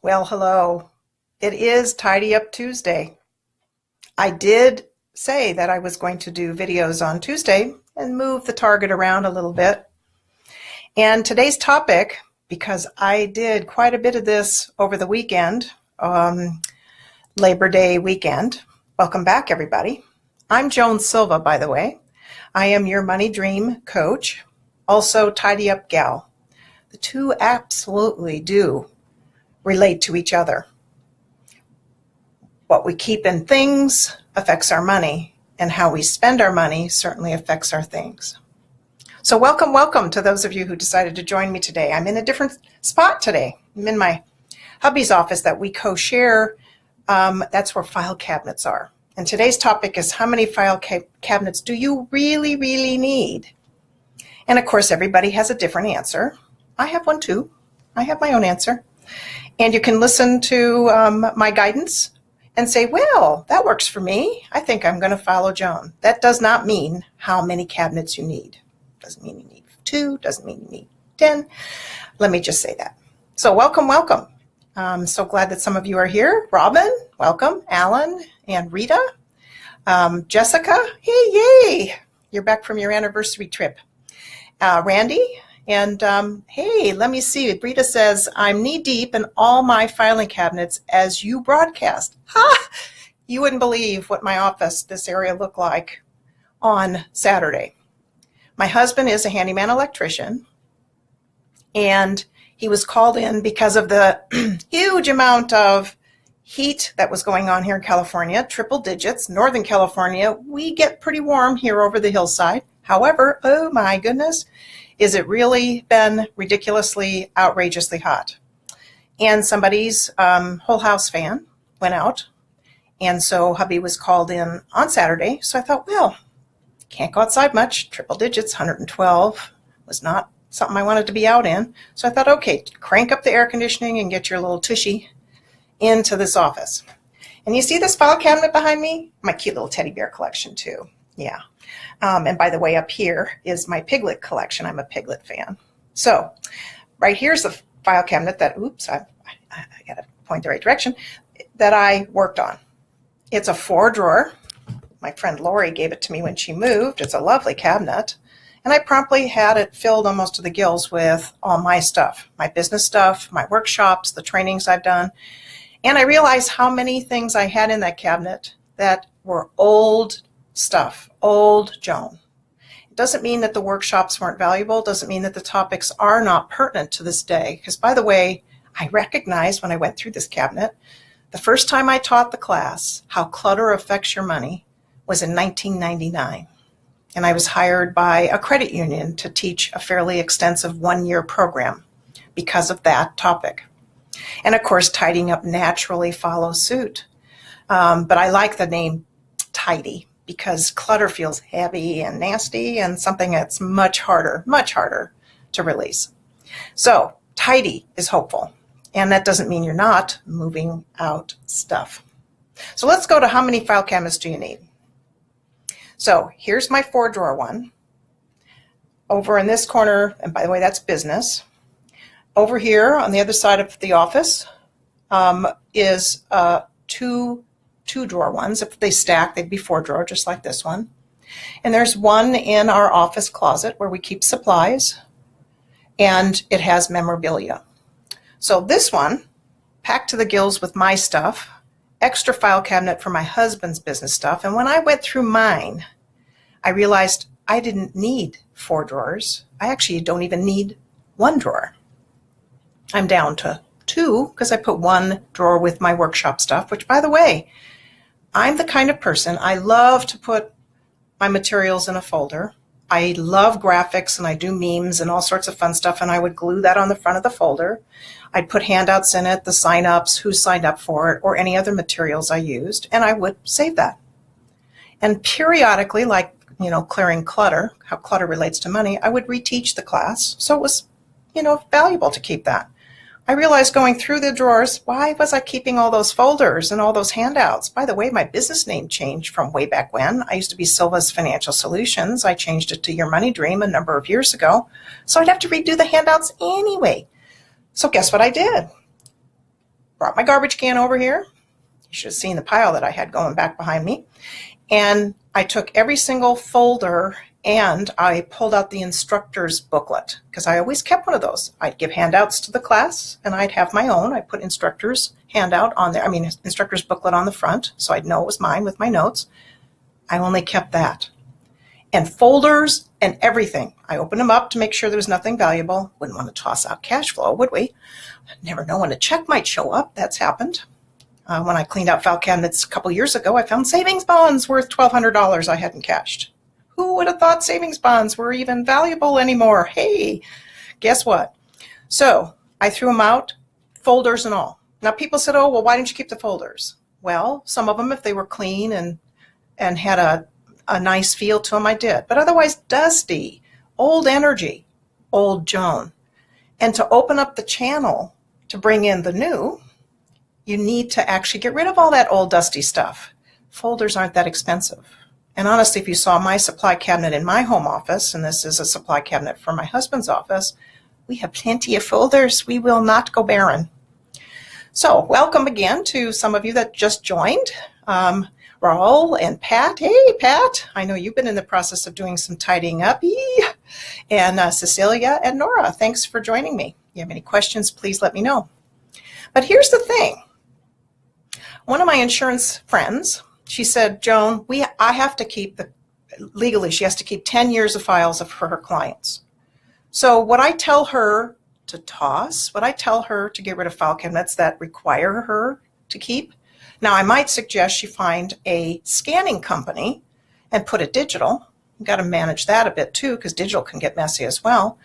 Well, hello. It is Tidy Up Tuesday. I did say that I was going to do videos on Tuesday and move the target around a little bit. And today's topic, because I did quite a bit of this over the weekend, Labor Day weekend. Welcome back, everybody. I'm Joan Silva, by the way. I am your money dream coach, also Tidy Up gal. The two absolutely do relate to each other. What we keep in things affects our money, and how we spend our money certainly affects our things. So welcome to those of you who decided to join me today. I'm in a different spot today. I'm in my hubby's office that we co-share. That's where file cabinets are. And today's topic is, how many file cabinets do you really need? And of course, everybody has a different answer. I have one too. I have my own answer. And you can listen to my guidance and say, well, that works for me. I think I'm going to follow Joan. That does not mean how many cabinets you need. Doesn't mean you need 2, doesn't mean you need 10. Let me just say that. So welcome. I'm so glad that some of you are here. Robin, welcome. Alan and Rita. Jessica, hey, yay. You're back from your anniversary trip. Randy. And hey, let me see. Rita says, I'm knee deep in all my filing cabinets as you broadcast. Ha! You wouldn't believe what my office, this area, looked like on Saturday. My husband is a handyman electrician, and he was called in because of the huge amount of heat that was going on here in California, triple digits. Northern California, we get pretty warm here over the hillside. However, oh my goodness, is it really been ridiculously, outrageously hot. And somebody's whole house fan went out. And so hubby was called in on Saturday. So I thought, well, can't go outside much. Triple digits, 112 was not something I wanted to be out in. So I thought, okay, crank up the air conditioning and get your little tushy into this office. And you see this file cabinet behind me? My cute little teddy bear collection too. Yeah. And by the way, up here is my Piglet collection. I'm a Piglet fan. So right here's the file cabinet that, oops, I got to point the right direction, that I worked on. It's a 4-drawer. My friend Lori gave it to me when she moved. It's a lovely cabinet. And I promptly had it filled almost to the gills with all my stuff, my business stuff, my workshops, the trainings I've done. And I realized how many things I had in that cabinet that were old stuff, old Joan. It doesn't mean that the workshops weren't valuable. It doesn't mean that the topics are not pertinent to this day. Because by the way, I recognized when I went through this cabinet, the first time I taught the class how clutter affects your money was in 1999. And I was hired by a credit union to teach a fairly extensive 1-year program because of that topic. And of course, tidying up naturally follows suit. But I like the name tidy, because clutter feels heavy and nasty and something that's much harder to release. So tidy is hopeful, and that doesn't mean you're not moving out stuff. So let's go to, how many file cabinets do you need? So here's my 4-drawer one. Over in this corner, and by the way, that's business. Over here on the other side of the office is 2-drawer ones. If they stack, they'd be 4-drawer, just like this one. And there's one in our office closet where we keep supplies, and it has memorabilia. So this one, packed to the gills with my stuff, extra file cabinet for my husband's business stuff. And when I went through mine, I realized I didn't need 4 drawers. I actually don't even need 1 drawer. I'm down to 2 because I put 1 drawer with my workshop stuff, which, by the way, I'm the kind of person, I love to put my materials in a folder. I love graphics, and I do memes and all sorts of fun stuff, and I would glue that on the front of the folder. I'd put handouts in it, the sign-ups, who signed up for it, or any other materials I used, and I would save that. And periodically, like, clearing clutter, how clutter relates to money, I would reteach the class, so it was, valuable to keep that. I realized going through the drawers, why was I keeping all those folders and all those handouts? By the way, my business name changed from way back when. I used to be Silva's Financial Solutions. I changed it to Your Money Dream a number of years ago. So I'd have to redo the handouts anyway. So guess what I did? brought my garbage can over here. You should have seen the pile that I had going back behind me. And I took every single folder and I pulled out the instructor's booklet because I always kept one of those. I'd give handouts to the class and I'd have my own. I put instructor's handout on there, instructor's booklet on the front so I'd know it was mine with my notes. I only kept that. And folders and everything. I opened them up to make sure there was nothing valuable. Wouldn't want to toss out cash flow, would we? Never know when a check might show up. That's happened. When I cleaned out file cabinets a couple years ago, I found savings bonds worth $1,200 I hadn't cashed. Who would have thought savings bonds were even valuable anymore? Hey, guess what? So I threw them out, folders and all. Now people said, oh, well, why didn't you keep the folders? Well, some of them, if they were clean and had a nice feel to them, I did. But otherwise, dusty, old energy, old Joan. And to open up the channel to bring in the new, you need to actually get rid of all that old dusty stuff. Folders aren't that expensive. And honestly, if you saw my supply cabinet in my home office, and this is a supply cabinet for my husband's office, we have plenty of folders. We will not go barren. So welcome again to some of you that just joined. Raul and Pat. Hey, Pat. I know you've been in the process of doing some tidying up. And Cecilia and Nora, thanks for joining me. If you have any questions, please let me know. But here's the thing. One of my insurance friends, she said, Joan, I have to keep legally, she has to keep 10 years of files for her clients. So what I tell her to toss, what I tell her to get rid of file cabinets that require her to keep. Now I might suggest she find a scanning company and put it digital. You've got to manage that a bit too, because digital can get messy as well.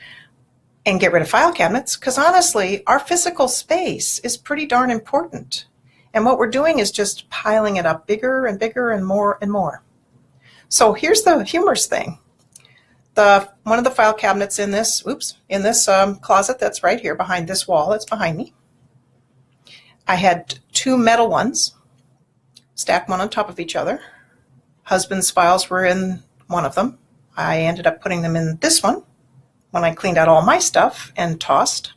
And get rid of file cabinets, because honestly, our physical space is pretty darn important. And what we're doing is just piling it up bigger and bigger and more and more. So here's the humorous thing. One of the file cabinets in this closet that's right here behind this wall, it's behind me. I had two metal ones, stacked one on top of each other. Husband's files were in one of them. I ended up putting them in this one when I cleaned out all my stuff and tossed.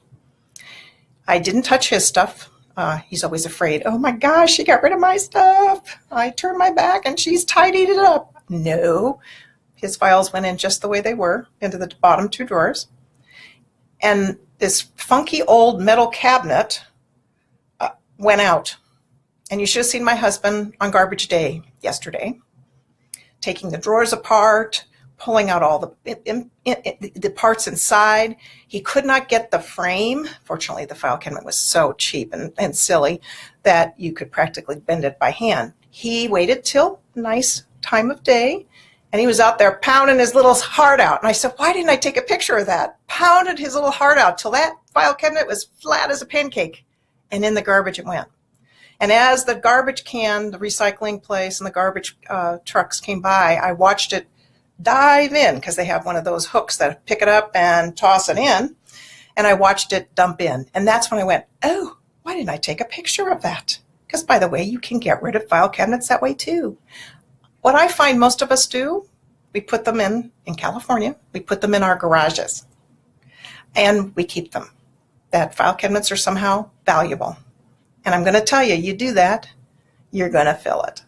I didn't touch his stuff. He's always afraid, oh my gosh, she got rid of my stuff. I turned my back and she's tidied it up. No, his files went in just the way they were, into the bottom two drawers. And this funky old metal cabinet went out. And you should have seen my husband on garbage day yesterday, taking the drawers apart, pulling out all the parts inside. He could not get the frame. Fortunately, the file cabinet was so cheap and silly that you could practically bend it by hand. He waited till nice time of day, and he was out there pounding his little heart out. And I said, why didn't I take a picture of that? Pounded his little heart out till that file cabinet was flat as a pancake, and in the garbage it went. And as the garbage can, the recycling place, and the garbage trucks came by, I watched it dive in, because they have one of those hooks that pick it up and toss it in, and I watched it dump in. And that's when I went, oh, why didn't I take a picture of that? Because, by the way, you can get rid of file cabinets that way too. What I find most of us do, we put them in California, we put them in our garages, and we keep them. That file cabinets are somehow valuable. And I'm going to tell you, you do that, you're going to fill it.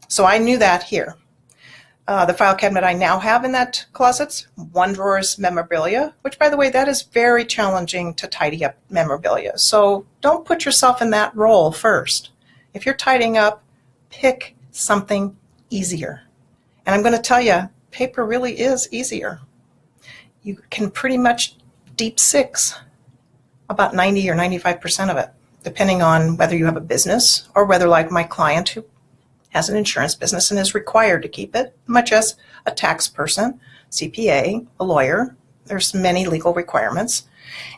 So I knew that here. The file cabinet I now have in that closet's one drawer's memorabilia, which, by the way, that is very challenging to tidy up memorabilia. So don't put yourself in that role first. If you're tidying up, pick something easier. And I'm going to tell you, paper really is easier. You can pretty much deep six about 90 or 95% of it, depending on whether you have a business or whether, like my client who has an insurance business and is required to keep it, much as a tax person, CPA, a lawyer. There's many legal requirements.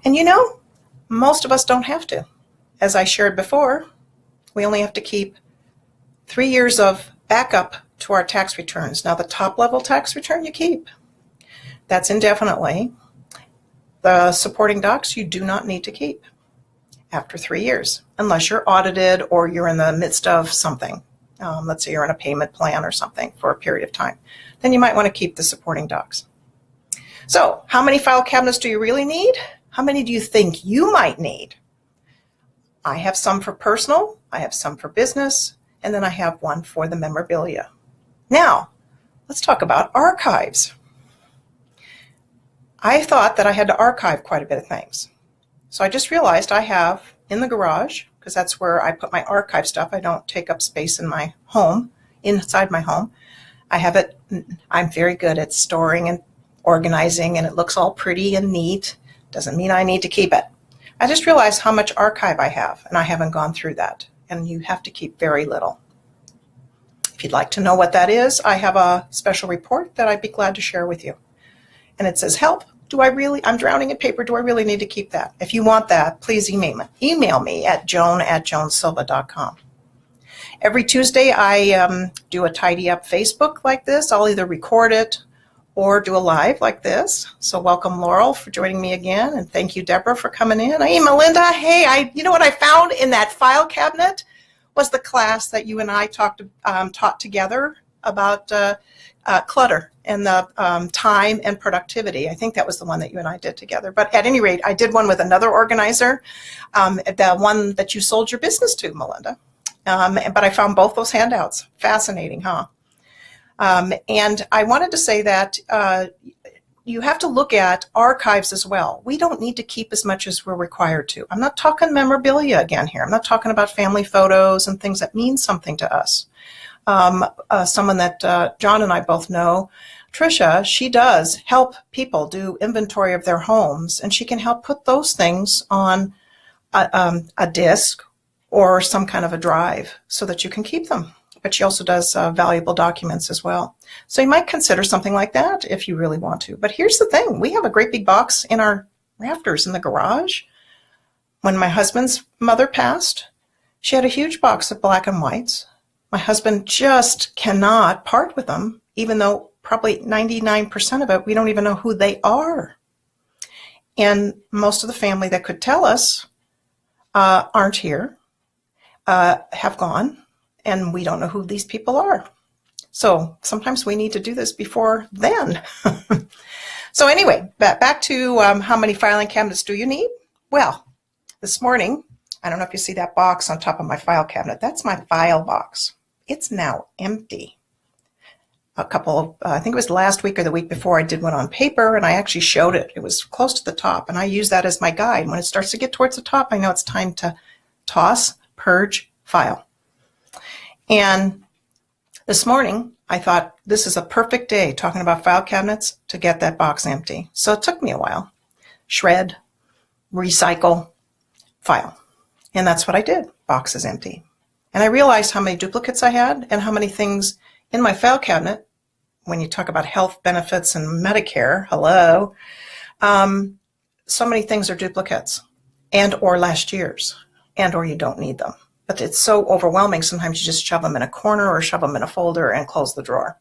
And you know, most of us don't have to. As I shared before, we only have to keep 3 years of backup to our tax returns. Now, the top level tax return you keep. That's indefinitely. The supporting docs you do not need to keep after 3 years, unless you're audited or you're in the midst of something. Let's say you're on a payment plan or something for a period of time. Then you might want to keep the supporting docs. So how many file cabinets do you really need? How many do you think you might need? I have some for personal, I have some for business, and then I have one for the memorabilia. Now, let's talk about archives. I thought that I had to archive quite a bit of things. So I just realized I have in the garage, because that's where I put my archive stuff. I don't take up space in my home, inside my home. I have it, I'm very good at storing and organizing, and it looks all pretty and neat. Doesn't mean I need to keep it. I just realized how much archive I have, and I haven't gone through that. And you have to keep very little. If you'd like to know what that is, I have a special report that I'd be glad to share with you. And it says, help, I'm drowning in paper, do I really need to keep that? If you want that, please email me at joan@joansilva.com. Every Tuesday, I do a tidy up Facebook like this. I'll either record it or do a live like this. So welcome, Laurel, for joining me again. And thank you, Deborah, for coming in. Hey, Melinda. Hey, you know what I found in that file cabinet was the class that you and I taught together about clutter and the time and productivity. I think that was the one that you and I did together. But at any rate, I did one with another organizer, the one that you sold your business to, Melinda. But I found both those handouts. Fascinating, huh? And I wanted to say that you have to look at archives as well. We don't need to keep as much as we're required to. I'm not talking memorabilia again here. I'm not talking about family photos and things that mean something to us. Someone that John and I both know, Tricia, she does help people do inventory of their homes, and she can help put those things on a disk or some kind of a drive so that you can keep them. But she also does valuable documents as well. So you might consider something like that if you really want to. But here's the thing. We have a great big box in our rafters in the garage. When my husband's mother passed, she had a huge box of black and whites. My husband just cannot part with them, even though probably 99% of it, we don't even know who they are. And most of the family that could tell us aren't here, have gone. And we don't know who these people are. So sometimes we need to do this before then. So anyway, back to how many filing cabinets do you need? Well, this morning, I don't know if you see that box on top of my file cabinet. That's my file box. It's now empty. A couple of, I think it was last week or the week before, I did one on paper, and I actually showed it. It was close to the top, and I use that as my guide. When it starts to get towards the top, I know it's time to toss, purge, file. And this morning, I thought this is a perfect day, talking about file cabinets, to get that box empty. So it took me a while. Shred, recycle, file. And that's what I did. Box is empty. And I realized how many duplicates I had and how many things in my file cabinet, when you talk about health benefits and Medicare, hello, so many things are duplicates and or last year's and or you don't need them. But it's so overwhelming, sometimes you just shove them in a corner or shove them in a folder and close the drawer.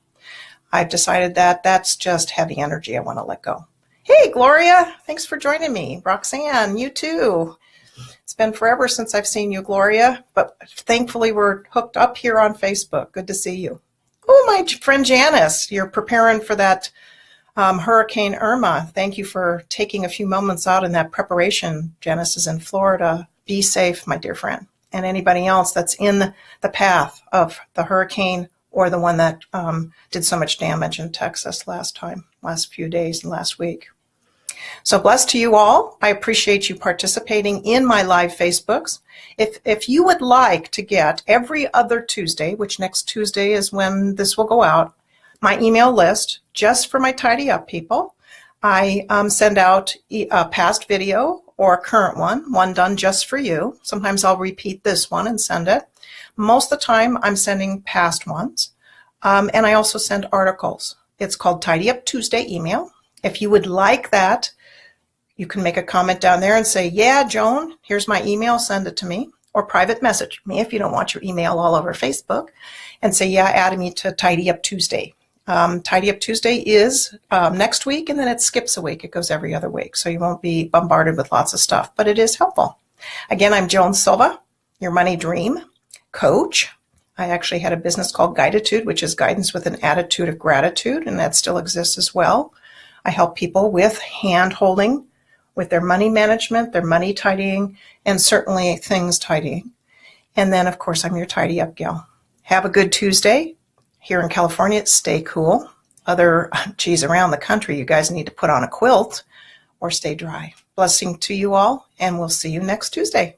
I've decided that that's just heavy energy I want to let go. Hey, Gloria, thanks for joining me. Roxanne, you too. It's been forever since I've seen you, Gloria, but thankfully we're hooked up here on Facebook. Good to see you. Oh, my friend Janice, you're preparing for that Hurricane Irma. Thank you for taking a few moments out in that preparation. Janice is in Florida. Be safe, my dear friend. And anybody else that's in the path of the hurricane or the one that did so much damage in Texas last few days and last week. So blessed to you all. I appreciate you participating in my live Facebooks. If you would like to get every other Tuesday, which next Tuesday is when this will go out, my email list just for my tidy up people, I send out a past video or a current one done just for you. Sometimes I'll repeat this one and send it. Most of the time I'm sending past ones. And I also send articles. It's called Tidy Up Tuesday email. If you would like that, you can make a comment down there and say, yeah, Joan, here's my email, send it to me. Or private message me if you don't want your email all over Facebook. And say, yeah, add me to Tidy Up Tuesday. Tidy Up Tuesday is next week, and then it skips a week. It goes every other week, so you won't be bombarded with lots of stuff, but it is helpful. Again, I'm Joan Silva, your money dream coach. I actually had a business called Guiditude, which is guidance with an attitude of gratitude, and that still exists as well. I help people with hand-holding with their money management, their money tidying, and certainly things tidying. And then, of course, I'm your tidy up gal. Have a good Tuesday. Here in California, stay cool. Around the country, you guys need to put on a quilt or stay dry. Blessing to you all, and we'll see you next Tuesday.